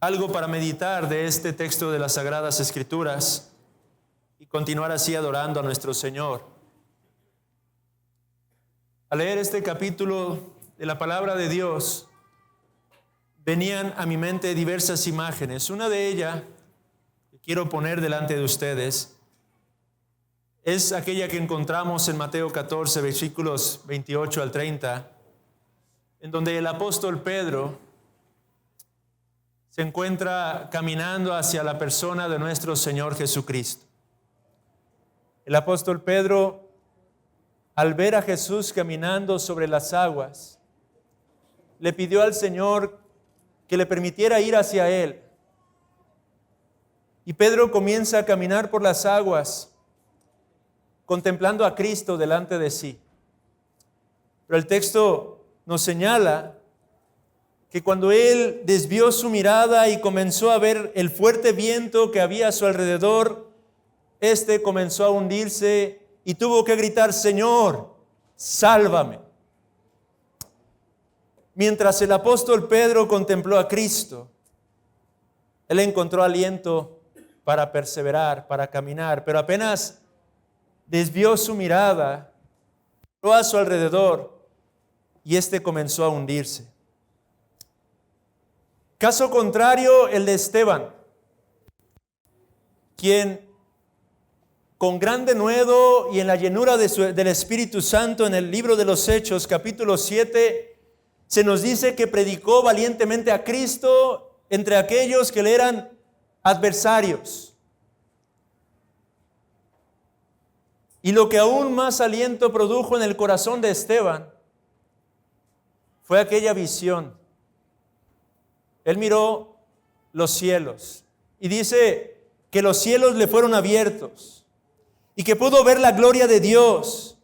algo para meditar de este texto de las Sagradas Escrituras y continuar así adorando a nuestro Señor. Al leer este capítulo de la palabra de Dios, venían a mi mente diversas imágenes. Una de ellas que quiero poner delante de ustedes es aquella que encontramos en Mateo 14, versículos 28 al 30, en donde el apóstol Pedro se encuentra caminando hacia la persona de nuestro Señor Jesucristo. El apóstol Pedro, al ver a Jesús caminando sobre las aguas, le pidió al Señor que le permitiera ir hacia él. Y Pedro comienza a caminar por las aguas, contemplando a Cristo delante de sí. Pero el texto nos señala que cuando él desvió su mirada y comenzó a ver el fuerte viento que había a su alrededor, este comenzó a hundirse y tuvo que gritar: Señor, sálvame. Mientras el apóstol Pedro contempló a Cristo, él encontró aliento para perseverar, para caminar, pero apenas desvió su mirada, miró a su alrededor y este comenzó a hundirse. Caso contrario, el de Esteban, quien con gran denuedo y en la llenura del Espíritu Santo, en el libro de los Hechos, capítulo 7, se nos dice que predicó valientemente a Cristo entre aquellos que le eran adversarios. Y lo que aún más aliento produjo en el corazón de Esteban fue aquella visión. Él miró los cielos y dice que los cielos le fueron abiertos y que pudo ver la gloria de Dios.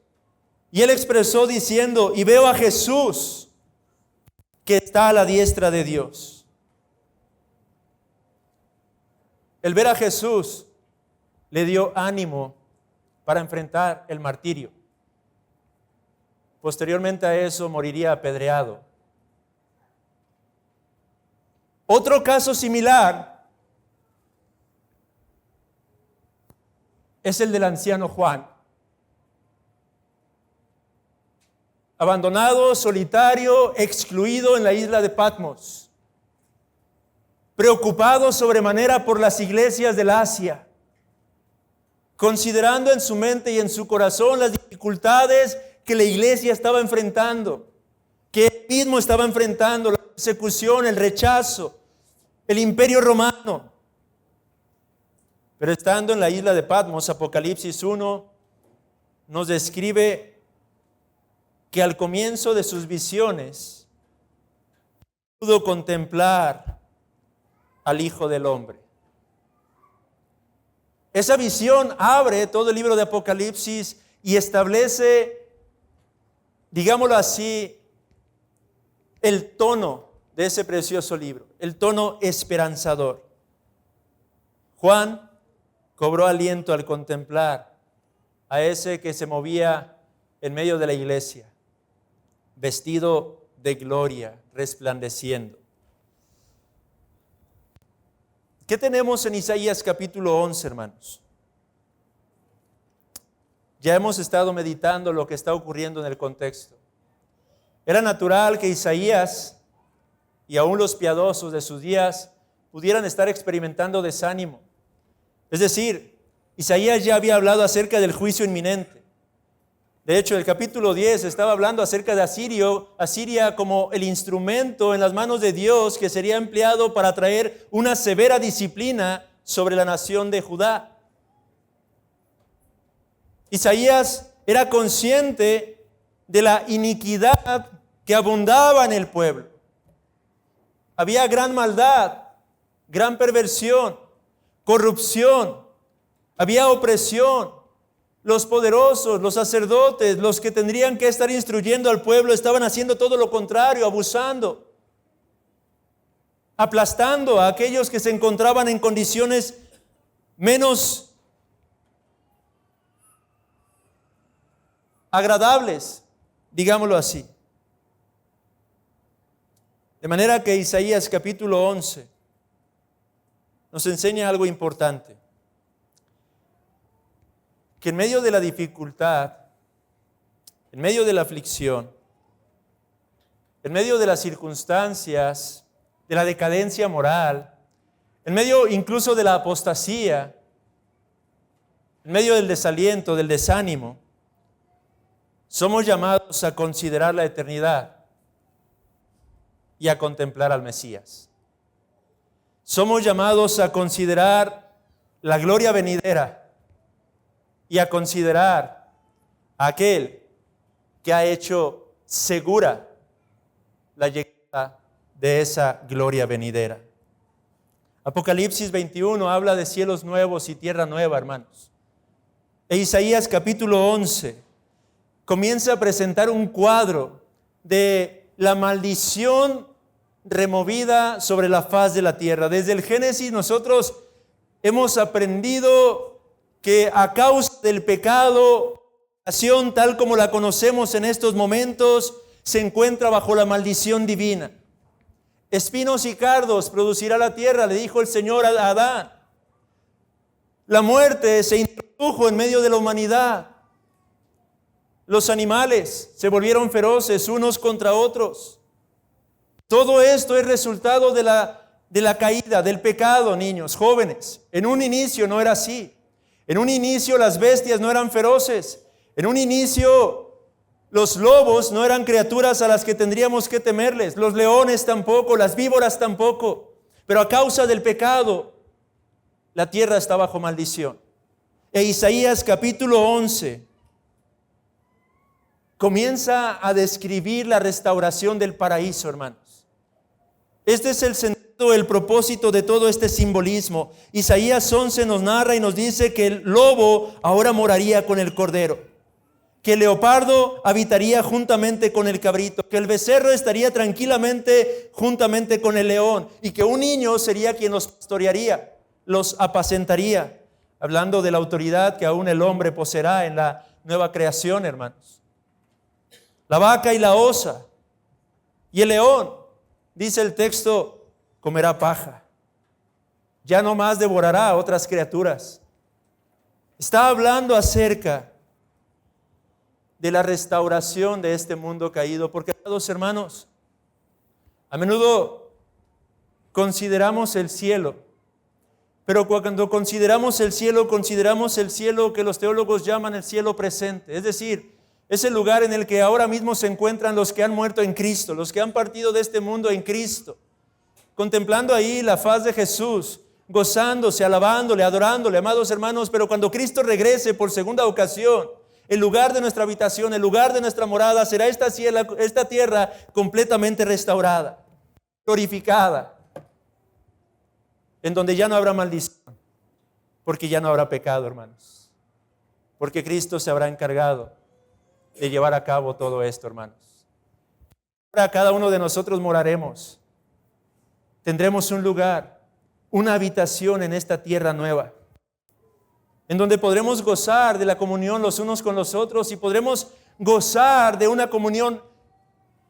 Y él expresó diciendo: y veo a Jesús que está a la diestra de Dios. El ver a Jesús le dio ánimo para enfrentar el martirio. Posteriormente a eso moriría apedreado. Otro caso similar es el del anciano Juan. Abandonado, solitario, excluido en la isla de Patmos, preocupado sobremanera por las iglesias del Asia, considerando en su mente y en su corazón las dificultades que la iglesia estaba enfrentando, que él mismo estaba enfrentando, la persecución, el rechazo, el imperio romano. Pero estando en la isla de Patmos, Apocalipsis 1 nos describe que al comienzo de sus visiones pudo contemplar al Hijo del Hombre. Esa visión abre todo el libro de Apocalipsis y establece, digámoslo así, el tono de ese precioso libro, el tono esperanzador. Juan cobró aliento al contemplar a ese que se movía en medio de la iglesia, vestido de gloria, resplandeciendo. ¿Qué tenemos en Isaías capítulo 11, hermanos? Ya hemos estado meditando lo que está ocurriendo en el contexto. Era natural que Isaías y aún los piadosos de sus días pudieran estar experimentando desánimo. Es decir, Isaías ya había hablado acerca del juicio inminente. De hecho, el capítulo 10 estaba hablando acerca de Asiria como el instrumento en las manos de Dios que sería empleado para traer una severa disciplina sobre la nación de Judá. Isaías era consciente de la iniquidad que abundaba en el pueblo. Había gran maldad, gran perversión, corrupción, había opresión. Los poderosos, los sacerdotes, los que tendrían que estar instruyendo al pueblo, estaban haciendo todo lo contrario, abusando, aplastando a aquellos que se encontraban en condiciones menos agradables, digámoslo así. De manera que Isaías capítulo 11 nos enseña algo importante. Que en medio de la dificultad, en medio de la aflicción, en medio de las circunstancias, de la decadencia moral, en medio incluso de la apostasía, en medio del desaliento, del desánimo, somos llamados a considerar la eternidad y a contemplar al Mesías. Somos llamados a considerar la gloria venidera y a considerar a aquel que ha hecho segura la llegada de esa gloria venidera. Apocalipsis 21 habla de cielos nuevos y tierra nueva, hermanos. E Isaías capítulo 11 comienza a presentar un cuadro de la maldición removida sobre la faz de la tierra. Desde el Génesis nosotros hemos aprendido que a causa del pecado, la nación tal como la conocemos en estos momentos se encuentra bajo la maldición divina. Espinos y cardos producirá la tierra, le dijo el Señor a Adán. La muerte se introdujo en medio de la humanidad. Los animales se volvieron feroces unos contra otros. Todo esto es resultado de la caída, del pecado, niños, jóvenes. En un inicio no era así. En un inicio las bestias no eran feroces. En un inicio los lobos no eran criaturas a las que tendríamos que temerles. Los leones tampoco, las víboras tampoco. Pero a causa del pecado, la tierra está bajo maldición. E Isaías capítulo 11 comienza a describir la restauración del paraíso, hermanos. Este es el sentido, el propósito de todo este simbolismo. Isaías 11 nos narra y nos dice que el lobo ahora moraría con el cordero, que el leopardo habitaría juntamente con el cabrito, que el becerro estaría tranquilamente juntamente con el león y que un niño sería quien los pastorearía, los apacentaría, hablando de la autoridad que aún el hombre poseerá en la nueva creación, hermanos. La vaca y la osa y el león, dice el texto, comerá paja. Ya no más devorará a otras criaturas. Está hablando acerca de la restauración de este mundo caído, porque, amados hermanos, a menudo consideramos el cielo, pero cuando consideramos el cielo que los teólogos llaman el cielo presente, es decir, es el lugar en el que ahora mismo se encuentran los que han muerto en Cristo, los que han partido de este mundo en Cristo, contemplando ahí la faz de Jesús, gozándose, alabándole, adorándole, amados hermanos. Pero cuando Cristo regrese por segunda ocasión, el lugar de nuestra habitación, el lugar de nuestra morada, será esta tierra completamente restaurada, glorificada, en donde ya no habrá maldición, porque ya no habrá pecado, hermanos, porque Cristo se habrá encargado de llevar a cabo todo esto, hermanos. Ahora cada uno de nosotros moraremos, tendremos un lugar, una habitación en esta tierra nueva, en donde podremos gozar de la comunión los unos con los otros y podremos gozar de una comunión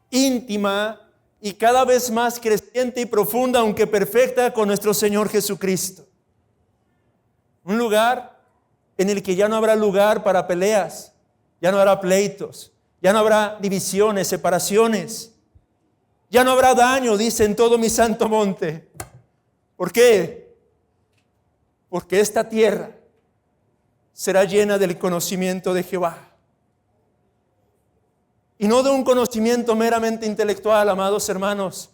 íntima y cada vez más creciente y profunda, aunque perfecta, con nuestro Señor Jesucristo. Un lugar en el que ya no habrá lugar para peleas, ya no habrá pleitos, ya no habrá divisiones, separaciones, ya no habrá daño, dice en todo mi santo monte. ¿Por qué? Porque esta tierra será llena del conocimiento de Jehová. Y no de un conocimiento meramente intelectual, amados hermanos,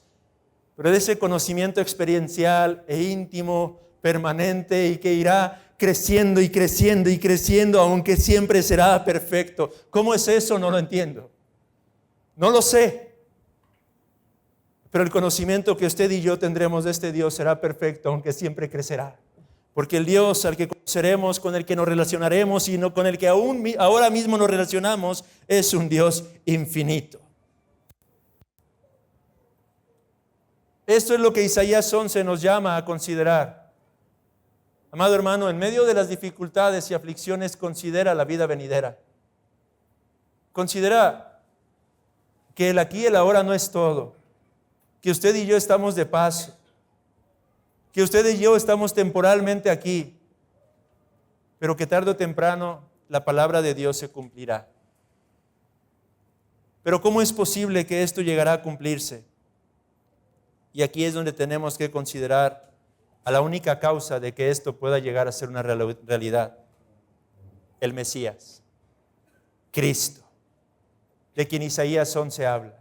pero de ese conocimiento experiencial e íntimo, permanente y que irá creciendo y creciendo y creciendo, aunque siempre será perfecto. ¿Cómo es eso? No lo entiendo. No lo sé. Pero el conocimiento que usted y yo tendremos de este Dios será perfecto, aunque siempre crecerá. Porque el Dios al que conoceremos, con el que nos relacionaremos y con el que ahora mismo nos relacionamos, es un Dios infinito. Esto es lo que Isaías 11 nos llama a considerar. Amado hermano, en medio de las dificultades y aflicciones, considera la vida venidera. Considera que el aquí y el ahora no es todo, que usted y yo estamos de paso, que usted y yo estamos temporalmente aquí, pero que tarde o temprano la palabra de Dios se cumplirá. Pero ¿cómo es posible que esto llegará a cumplirse? Y aquí es donde tenemos que considerar a la única causa de que esto pueda llegar a ser una realidad: el Mesías, Cristo, de quien Isaías 11 habla.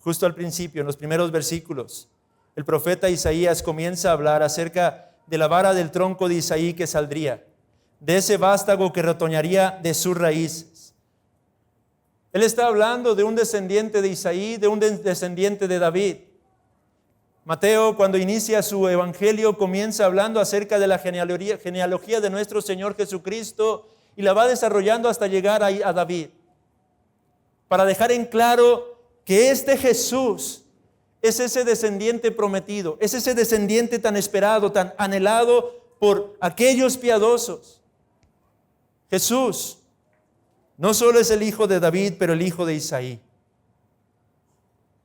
Justo al principio, en los primeros versículos, el profeta Isaías comienza a hablar acerca de la vara del tronco de Isaí que saldría, de ese vástago que retoñaría de sus raíces. Él está hablando de un descendiente de Isaí, de un descendiente de David. Mateo, cuando inicia su evangelio, comienza hablando acerca de la genealogía de nuestro Señor Jesucristo y la va desarrollando hasta llegar a David, para dejar en claro que este Jesús es ese descendiente prometido, es ese descendiente tan esperado, tan anhelado por aquellos piadosos. Jesús no solo es el hijo de David, pero el hijo de Isaí.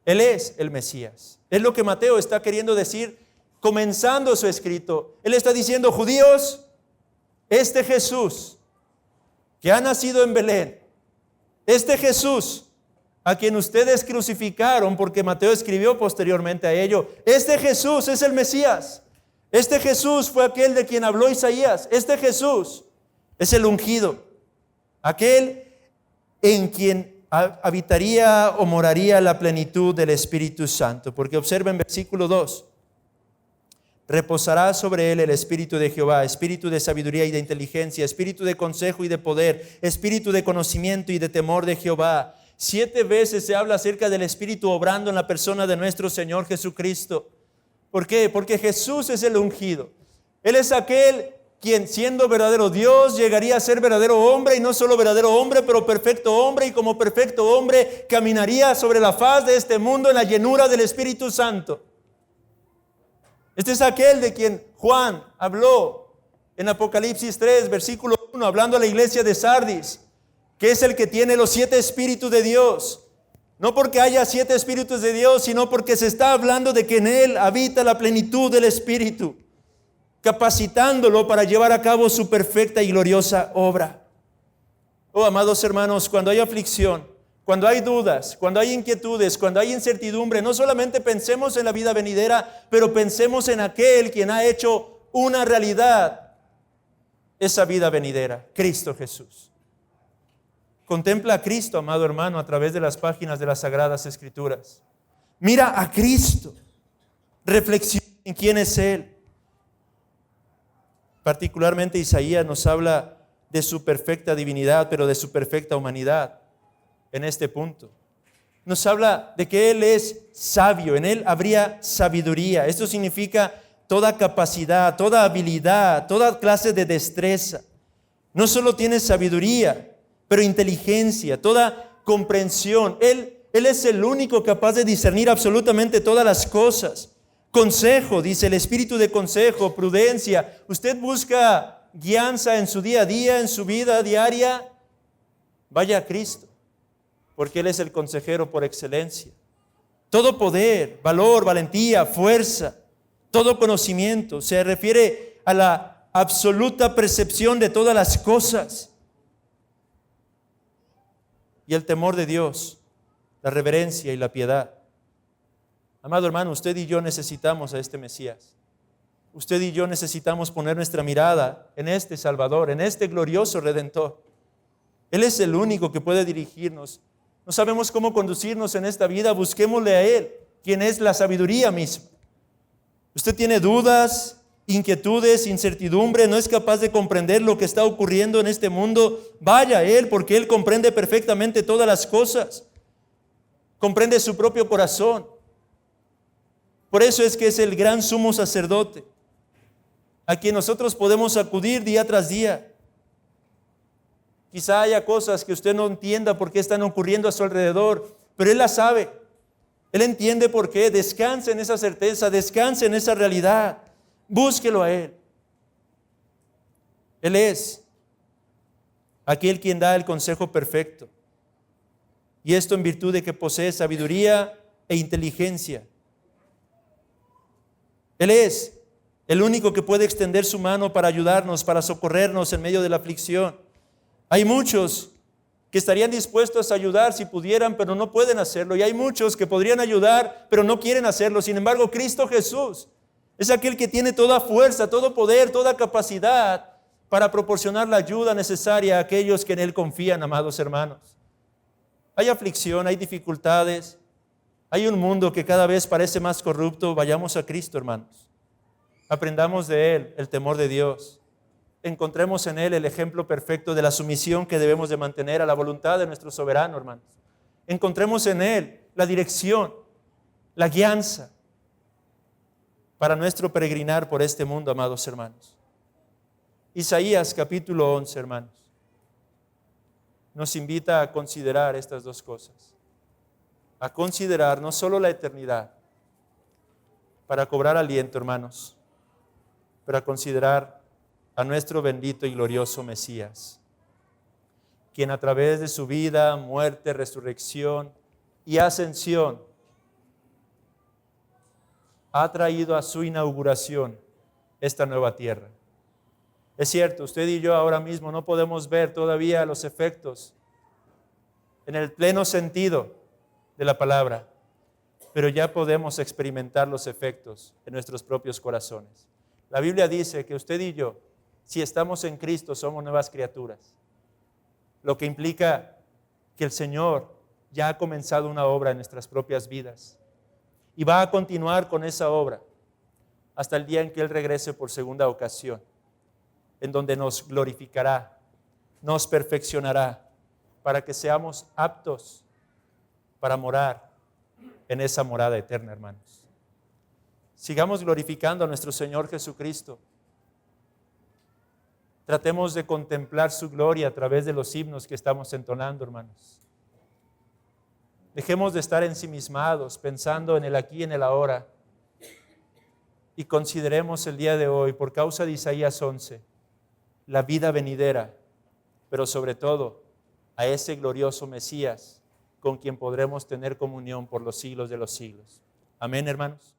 Él es el Mesías. Es lo que Mateo está queriendo decir comenzando su escrito. Él está diciendo: judíos, este Jesús que ha nacido en Belén, este Jesús a quien ustedes crucificaron, porque Mateo escribió posteriormente a ello, este Jesús es el Mesías. Este Jesús fue aquel de quien habló Isaías. Este Jesús es el ungido, aquel en quien habitaría o moraría la plenitud del Espíritu Santo. Porque observen versículo 2: reposará sobre él el Espíritu de Jehová, Espíritu de sabiduría y de inteligencia, Espíritu de consejo y de poder, Espíritu de conocimiento y de temor de Jehová. 7 veces se habla acerca del Espíritu obrando en la persona de nuestro Señor Jesucristo. ¿Por qué? Porque Jesús es el ungido. Él es aquel quien, siendo verdadero Dios, llegaría a ser verdadero hombre, y no solo verdadero hombre, pero perfecto hombre, y como perfecto hombre caminaría sobre la faz de este mundo en la llenura del Espíritu Santo. Este es aquel de quien Juan habló en Apocalipsis 3, versículo 1, hablando a la iglesia de Sardis, que es el que tiene los 7 espíritus de Dios. No porque haya 7 espíritus de Dios, sino porque se está hablando de que en él habita la plenitud del Espíritu, capacitándolo para llevar a cabo su perfecta y gloriosa obra. Oh, amados hermanos, cuando hay aflicción, cuando hay dudas, cuando hay inquietudes, cuando hay incertidumbre, no solamente pensemos en la vida venidera, pero pensemos en aquel quien ha hecho una realidad esa vida venidera, Cristo Jesús. Contempla a Cristo, amado hermano, a través de las páginas de las Sagradas Escrituras. Mira a Cristo. Reflexiona en quién es Él. Particularmente Isaías nos habla de su perfecta divinidad, pero de su perfecta humanidad en este punto. Nos habla de que Él es sabio, en Él habría sabiduría. Esto significa toda capacidad, toda habilidad, toda clase de destreza. No solo tiene sabiduría, pero inteligencia, toda comprensión. Él es el único capaz de discernir absolutamente todas las cosas. Consejo, dice el espíritu de consejo, prudencia. Usted busca guianza en su día a día, en su vida diaria. Vaya a Cristo, porque Él es el consejero por excelencia. Todo poder, valor, valentía, fuerza, todo conocimiento se refiere a la absoluta percepción de todas las cosas. Y el temor de Dios, la reverencia y la piedad. Amado hermano, usted y yo necesitamos a este Mesías. Usted y yo necesitamos poner nuestra mirada en este Salvador, en este glorioso Redentor. Él es el único que puede dirigirnos. No sabemos cómo conducirnos en esta vida, busquémosle a Él, quien es la sabiduría misma. Usted tiene dudas, inquietudes, incertidumbre, no es capaz de comprender lo que está ocurriendo en este mundo. Vaya a Él, porque Él comprende perfectamente todas las cosas. Comprende su propio corazón. Por eso es que es el gran sumo sacerdote, a quien nosotros podemos acudir día tras día. Quizá haya cosas que usted no entienda por qué están ocurriendo a su alrededor, pero Él las sabe. Él entiende por qué. Descanse en esa certeza, descanse en esa realidad. Búsquelo a Él. Él es aquel quien da el consejo perfecto. Y esto en virtud de que posee sabiduría e inteligencia. Él es el único que puede extender su mano para ayudarnos, para socorrernos en medio de la aflicción. Hay muchos que estarían dispuestos a ayudar si pudieran, pero no pueden hacerlo. Y hay muchos que podrían ayudar, pero no quieren hacerlo. Sin embargo, Cristo Jesús es aquel que tiene toda fuerza, todo poder, toda capacidad para proporcionar la ayuda necesaria a aquellos que en Él confían, amados hermanos. Hay aflicción, hay dificultades, hay un mundo que cada vez parece más corrupto. Vayamos a Cristo, hermanos. Aprendamos de Él el temor de Dios. Encontremos en Él el ejemplo perfecto de la sumisión que debemos de mantener a la voluntad de nuestro soberano, hermanos. Encontremos en Él la dirección, la guianza para nuestro peregrinar por este mundo, amados hermanos. Isaías capítulo 11, hermanos, nos invita a considerar estas dos cosas. A considerar no solo la eternidad para cobrar aliento, hermanos, pero a considerar a nuestro bendito y glorioso Mesías, quien a través de su vida, muerte, resurrección y ascensión ha traído a su inauguración esta nueva tierra. Es cierto, usted y yo ahora mismo no podemos ver todavía los efectos en el pleno sentido de la palabra, pero ya podemos experimentar los efectos en nuestros propios corazones. La Biblia dice que usted y yo, si estamos en Cristo, somos nuevas criaturas, lo que implica que el Señor ya ha comenzado una obra en nuestras propias vidas y va a continuar con esa obra hasta el día en que Él regrese por segunda ocasión, en donde nos glorificará, nos perfeccionará, para que seamos aptos para morar en esa morada eterna, hermanos. Sigamos glorificando a nuestro Señor Jesucristo. Tratemos de contemplar su gloria a través de los himnos que estamos entonando, hermanos. Dejemos de estar ensimismados, pensando en el aquí y en el ahora. Y consideremos el día de hoy, por causa de Isaías 11, la vida venidera, pero sobre todo a ese glorioso Mesías con quien podremos tener comunión por los siglos de los siglos. Amén, hermanos.